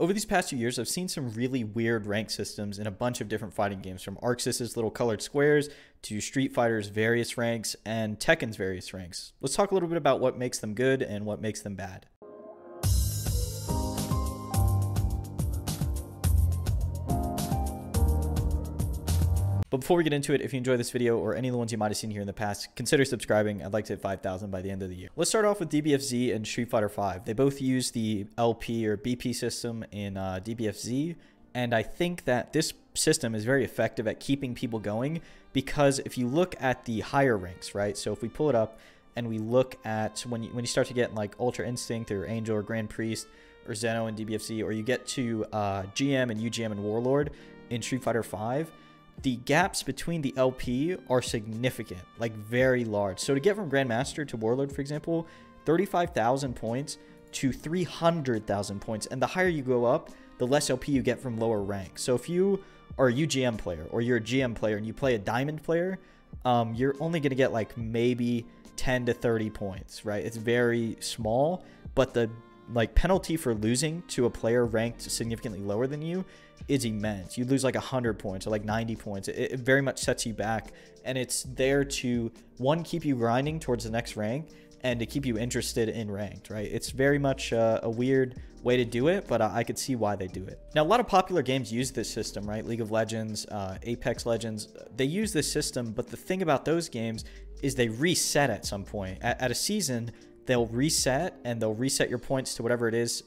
Over these past few years, I've seen some really weird rank systems in a bunch of different fighting games, from Arcsys' little colored squares to Street Fighter's various ranks and Tekken's various ranks. Let's talk a little bit about what makes them good and what makes them bad. But before we get into it, if you enjoy this video or any of the ones you might have seen here in the past, consider subscribing. I'd like to hit 5,000 by the end of the year. Let's start off with DBFZ and Street Fighter V. They both use the LP or BP system in DBFZ, and I think that this system is very effective at keeping people going, because if you look at the higher ranks, right? So if we pull it up and we look at when you start to get like Ultra Instinct or Angel or Grand Priest or Zeno in DBFZ, or you get to GM and UGM and Warlord in Street Fighter V, the gaps between the LP are significant, like very large. So to get from Grandmaster to Warlord, for example, 35,000 points to 300,000 points. And the higher you go up, the less LP you get from lower ranks. So if you are a UGM player or you're a GM player and you play a Diamond player, you're only going to get like maybe 10 to 30 points, right? It's very small, but the penalty for losing to a player ranked significantly lower than you is immense. You lose like 100 points or like 90 points. It very much sets you back, and it's there to, one, keep you grinding towards the next rank, and to keep you interested in ranked, right? It's very much a weird way to do it, but I could see why they do it. Now, a lot of popular games use this system, right? League of Legends, Apex Legends, they use this system, but the thing about those games is they reset at some point. At a season, they'll reset, and they'll reset your points to whatever it is.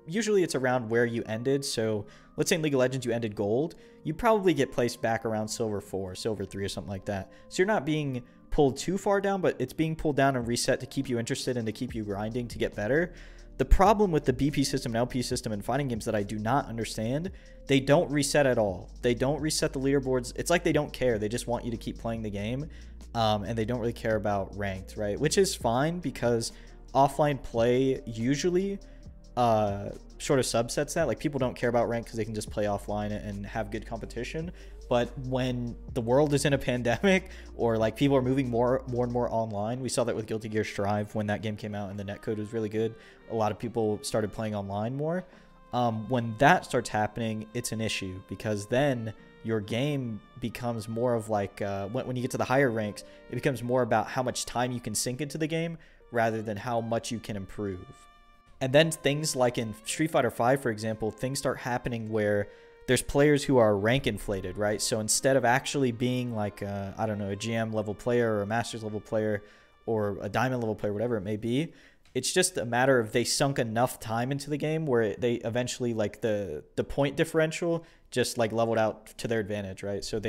Usually it's around where you ended. So let's say in League of Legends you ended gold, you probably get placed back around silver 4, silver 3, or something like that. So you're not being pulled too far down, but it's being pulled down and reset to keep you interested and to keep you grinding to get better. The problem with the BP system and LP system in fighting games that I do not understand, they don't reset at all. They don't reset the leaderboards. It's like they don't care. They just want you to keep playing the game. And they don't really care about ranked, right? Which is fine, because offline play usually sort of subsets that. Like, people don't care about ranked because they can just play offline and have good competition. But when the world is in a pandemic, or like people are moving more and more online, we saw that with Guilty Gear Strive when that game came out and the netcode was really good. A lot of people started playing online more. When that starts happening, it's an issue, because then your game becomes more of like, when you get to the higher ranks, it becomes more about how much time you can sink into the game rather than how much you can improve. And then things like in Street Fighter V, for example, things start happening where there's players who are rank inflated, right? So instead of actually being like, I don't know, a GM level player or a Masters level player or a Diamond level player, whatever it may be, it's just a matter of they sunk enough time into the game where they eventually, like, the point differential just like leveled out to their advantage, right? So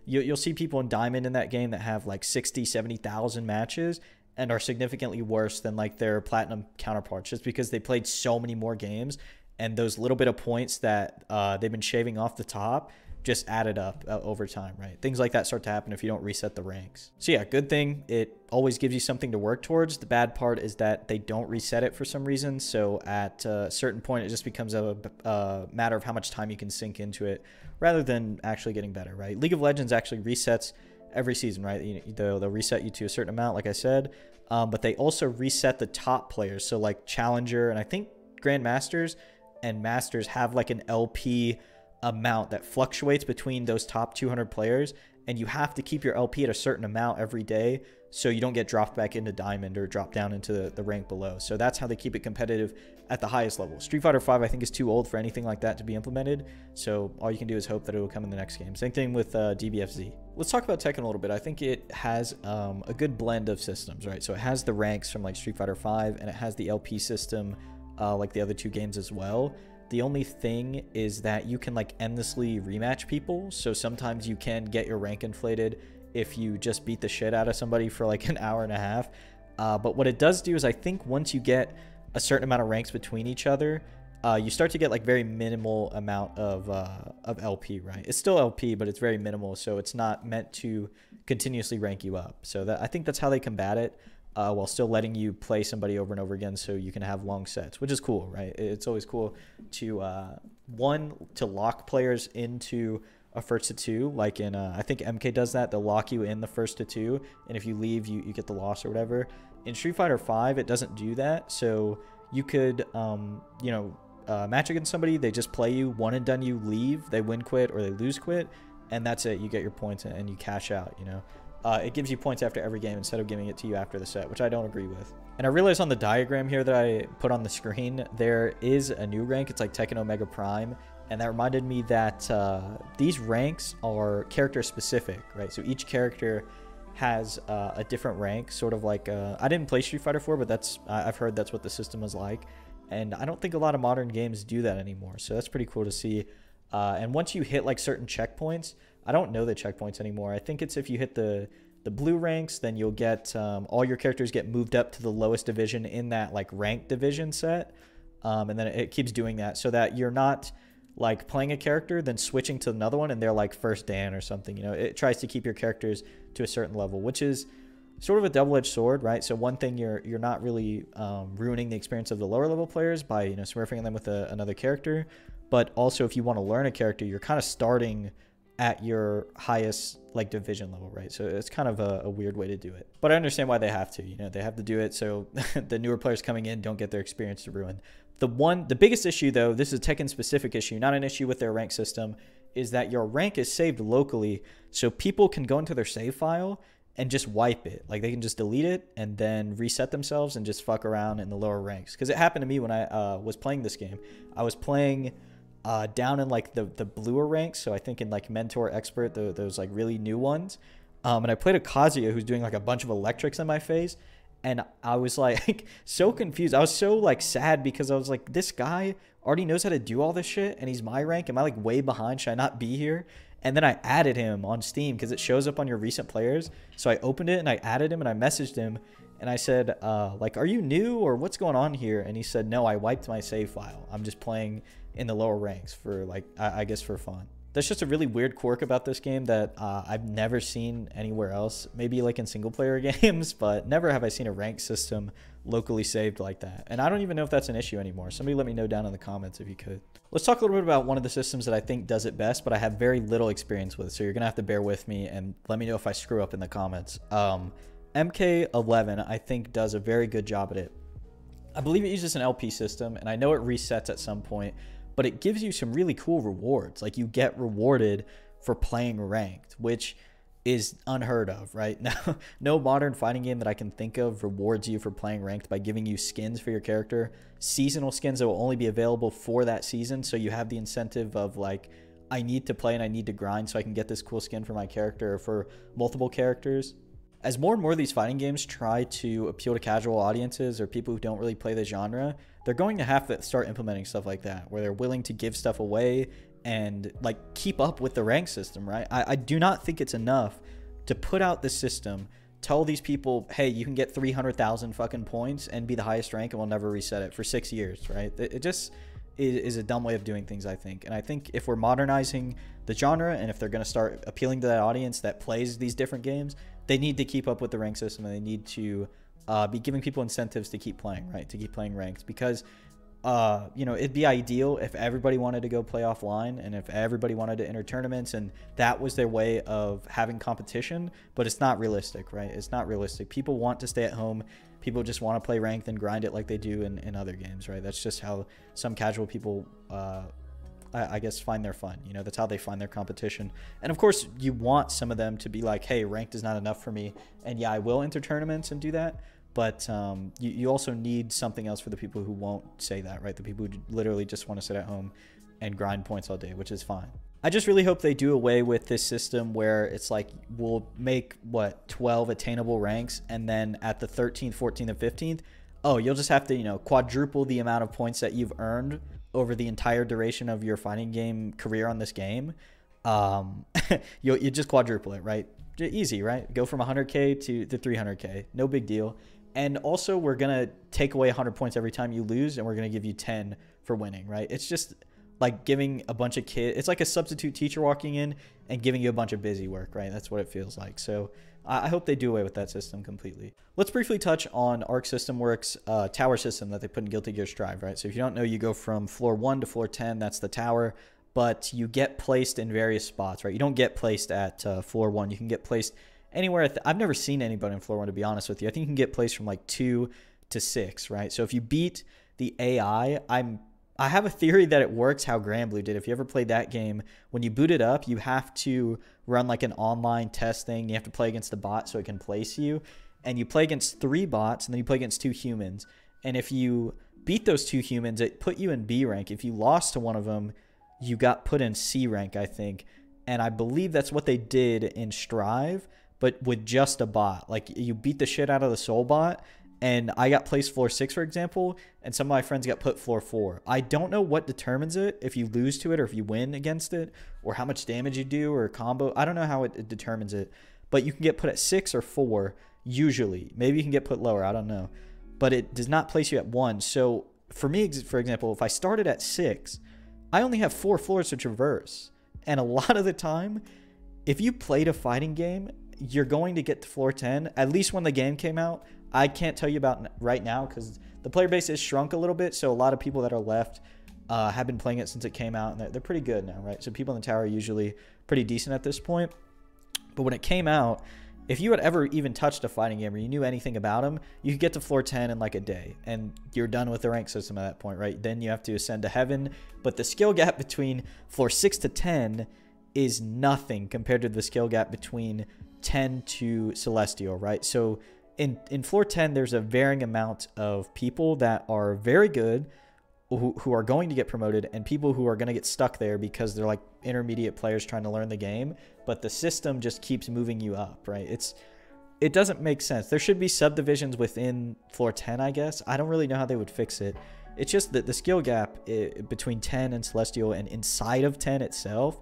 you'll see people in Diamond in that game that have like 60, 70,000 matches and are significantly worse than like their Platinum counterparts, just because they played so many more games, and those little bit of points that they've been shaving off the top just added up over time, right? Things like that start to happen if you don't reset the ranks. So yeah, good thing. It always gives you something to work towards. The bad part is that they don't reset it for some reason. So at a certain point, it just becomes a matter of how much time you can sink into it rather than actually getting better, right? League of Legends actually resets every season, right? They'll reset you to a certain amount, like I said, but they also reset the top players. So like Challenger, and I think Grandmasters and Masters have like an LP amount that fluctuates between those top 200 players, and you have to keep your LP at a certain amount every day so you don't get dropped back into Diamond or dropped down into the rank below. So that's how they keep it competitive at the highest level. Street Fighter V, I think, is too old for anything like that to be implemented, so all you can do is hope that it will come in the next game. Same thing with DBFZ. Let's talk about Tekken a little bit. I think it has a good blend of systems, right? So it has the ranks from like Street Fighter V, and it has the LP system like the other two games as well. The only thing is that you can like endlessly rematch people. So sometimes you can get your rank inflated if you just beat the shit out of somebody for like an hour and a half. But what it does do is, I think once you get a certain amount of ranks between each other, you start to get like very minimal amount of LP, right? It's still LP, but it's very minimal. So it's not meant to continuously rank you up. So I think that's how they combat it. While still letting you play somebody over and over again so you can have long sets, which is cool, right? It's always cool to, to lock players into a first to two, like in, I think MK does that. They'll lock you in the first to two, and if you leave, you get the loss or whatever. In Street Fighter V, it doesn't do that, so you could, match against somebody, they just play you, one and done, you leave, they win quit or they lose quit, and that's it. You get your points and you cash out, you know. It gives you points after every game instead of giving it to you after the set, which I don't agree with. And I realized on the diagram here that I put on the screen, there is a new rank. It's like Tekken Omega Prime. And that reminded me that these ranks are character specific, right? So each character has a different rank, sort of like, I didn't play Street Fighter 4, but I've heard that's what the system was like. And I don't think a lot of modern games do that anymore. So that's pretty cool to see. And once you hit like certain checkpoints, I don't know the checkpoints anymore. I think it's if you hit the blue ranks, then you'll get all your characters get moved up to the lowest division in that like ranked division set. And then it keeps doing that so that you're not like playing a character, then switching to another one and they're like first Dan or something. You know, it tries to keep your characters to a certain level, which is sort of a double-edged sword, right? So one thing, you're not really ruining the experience of the lower level players by, you know, smurfing them with another character. But also if you want to learn a character, you're kind of starting at your highest like division level, right? So it's kind of a weird way to do it, but I understand why they have to. You know, they have to do it so the newer players coming in don't get their experience ruined. The biggest issue, though, this is a Tekken specific issue, not an issue with their rank system, is that your rank is saved locally, so people can go into their save file and just wipe it. Like they can just delete it and then reset themselves and just fuck around in the lower ranks. Because it happened to me when I was playing this game. I was playing down in like the bluer ranks, so I think in like Mentor, Expert, those like really new ones. And I played a Kazuya who's doing like a bunch of electrics in my face. And I was like so confused. I was so like sad because I was like, this guy already knows how to do all this shit and he's my rank. Am I like way behind? Should I not be here? And then I added him on Steam because it shows up on your recent players. So I opened it and I added him and I messaged him and I said, like, are you new or what's going on here? And he said, no, I wiped my save file. I'm just playing in the lower ranks for like, I guess for fun. That's just a really weird quirk about this game that I've never seen anywhere else. Maybe like in single player games, but never have I seen a rank system locally saved like that. And I don't even know if that's an issue anymore. Somebody let me know down in the comments if you could. Let's talk a little bit about one of the systems that I think does it best, but I have very little experience with. So you're gonna have to bear with me and let me know if I screw up in the comments. MK11, I think, does a very good job at it. I believe it uses an LP system, and I know it resets at some point, but it gives you some really cool rewards. Like you get rewarded for playing ranked, which is unheard of, right? Now, no modern fighting game that I can think of rewards you for playing ranked by giving you skins for your character, seasonal skins that will only be available for that season. So you have the incentive of like, I need to play and I need to grind so I can get this cool skin for my character or for multiple characters. As more and more of these fighting games try to appeal to casual audiences or people who don't really play the genre, they're going to have to start implementing stuff like that, where they're willing to give stuff away and like keep up with the rank system, right? I do not think it's enough to put out this system, tell these people, hey, you can get 300,000 fucking points and be the highest rank and we'll never reset it for 6 years, right? It just is a dumb way of doing things, I think. And I think if we're modernizing the genre and if they're going to start appealing to that audience that plays these different games, they need to keep up with the rank system and they need to be giving people incentives to keep playing, right? To keep playing ranked, because you know, it'd be ideal if everybody wanted to go play offline and if everybody wanted to enter tournaments and that was their way of having competition, but it's not realistic, right? It's not realistic. People want to stay at home. People just want to play ranked and grind it like they do in other games, right? That's just how some casual people I guess find their fun. You know, that's how they find their competition. And of course you want some of them to be like, hey, ranked is not enough for me, and yeah, I will enter tournaments and do that. But you also need something else for the people who won't say that, right? The people who literally just want to sit at home and grind points all day, which is fine. I just really hope they do away with this system where it's like, we'll make, what, 12 attainable ranks, and then at the 13th, 14th, and 15th, oh, you'll just have to, you know, quadruple the amount of points that you've earned over the entire duration of your fighting game career on this game. You just quadruple it, right? Easy, right? Go from 100K to 300K. No big deal. And also, we're going to take away 100 points every time you lose, and we're going to give you 10 for winning, right? It's just like giving a bunch of kids, it's like a substitute teacher walking in and giving you a bunch of busy work, right? That's what it feels like. So I hope they do away with that system completely. Let's briefly touch on Arc System Works tower system that they put in Guilty Gear Strive, right? So if you don't know, you go from floor 1 to floor 10, that's the tower, but you get placed in various spots, right? You don't get placed at floor 1. You can get placed anywhere. I've never seen anybody in floor 1, to be honest with you. I think you can get placed from like 2 to 6, right? So if you beat the AI, I'm I have a theory that it works how Granblue did. If you ever played that game, when you boot it up, you have to run like an online test thing. You have to play against a bot so it can place you. And you play against 3 bots, and then you play against 2 humans. And if you beat those 2 humans, it put you in B rank. If you lost to one of them, you got put in C rank, I think. And I believe that's what they did in Strive, but with just a bot. Like, you beat the shit out of the soul bot, and I got placed floor 6, for example, and some of my friends got put floor 4. I don't know what determines it, if you lose to it or if you win against it, or how much damage you do or combo. I don't know how it determines it, but you can get put at 6 or 4 usually. Maybe you can get put lower, I don't know. But it does not place you at 1. So for me, for example, if I started at 6, I only have 4 floors to traverse. And a lot of the time, if you played a fighting game, you're going to get to floor 10, at least when the game came out. I can't tell you about right now because the player base has shrunk a little bit. So a lot of people that are left have been playing it since it came out, and they're pretty good now, right? So people in the tower are usually pretty decent at this point. But when it came out, if you had ever even touched a fighting game or you knew anything about them, you could get to floor 10 in like a day, and you're done with the rank system at that point, right? Then you have to ascend to heaven. But the skill gap between floor 6 to 10 is nothing compared to the skill gap between 10 to Celestial, right? So in floor 10, there's a varying amount of people that are very good, who are going to get promoted, and people who are going to get stuck there because they're like intermediate players trying to learn the game, but the system just keeps moving you up, right? It doesn't make sense. There should be subdivisions within floor 10, I guess. I don't really know how they would fix it. It's just that the skill gap between 10 and Celestial and inside of 10 itself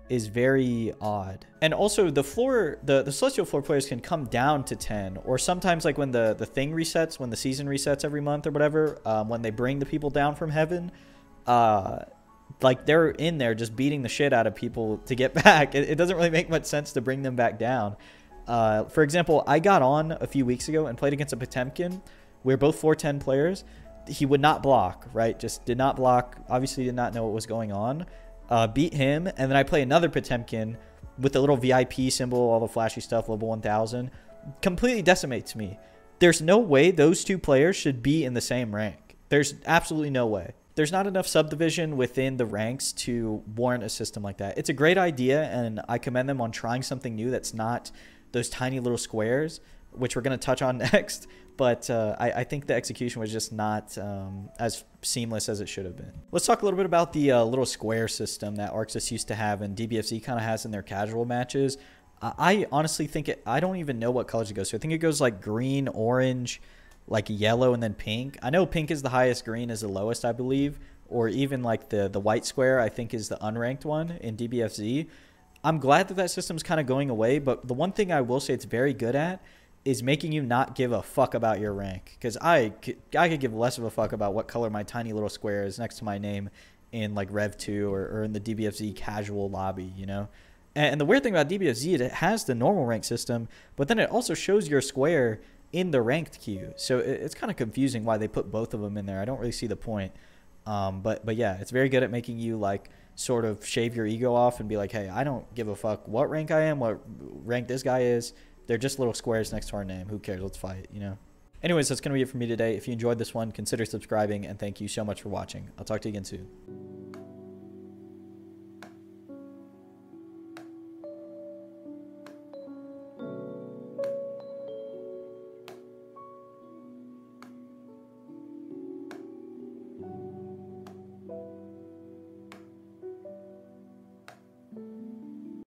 is very odd. And also the Celestial floor players can come down to 10, or sometimes like when the thing resets, when the season resets every month or whatever, when they bring the people down from heaven, like they're in there just beating the shit out of people to get back. It doesn't really make much sense to bring them back down. For example, I got on a few weeks ago and played against a Potemkin. We were both 410 players. He would not block, right? Just did not block. Obviously did not know what was going on. Beat him, and then I play another Potemkin with the little VIP symbol, all the flashy stuff, level 1000. Completely decimates me. There's no way those 2 players should be in the same rank. There's absolutely no way. There's not enough subdivision within the ranks to warrant a system like that. It's a great idea, and I commend them on trying something new that's not those tiny little squares, which we're going to touch on next. But I think the execution was just not as seamless as it should have been. Let's talk a little bit about the little square system that Arcsys used to have and DBFZ kind of has in their casual matches. I honestly think I don't even know what colors it goes to. I think it goes like green, orange, like yellow, and then pink. I know pink is the highest, green is the lowest, I believe. Or even like the white square, I think, is the unranked one in DBFZ. I'm glad that system's kind of going away, but the one thing I will say it's very good at is making you not give a fuck about your rank. Because I could give less of a fuck about what color my tiny little square is next to my name in like Rev 2 or in the DBFZ casual lobby, you know? And the weird thing about DBFZ is it has the normal rank system, but then it also shows your square in the ranked queue. So it's kind of confusing why they put both of them in there. I don't really see the point. But yeah, it's very good at making you like sort of shave your ego off and be like, hey, I don't give a fuck what rank I am, what rank this guy is. They're just little squares next to our name. Who cares? Let's fight, you know? Anyways, that's going to be it for me today. If you enjoyed this one, consider subscribing, and thank you so much for watching. I'll talk to you again soon.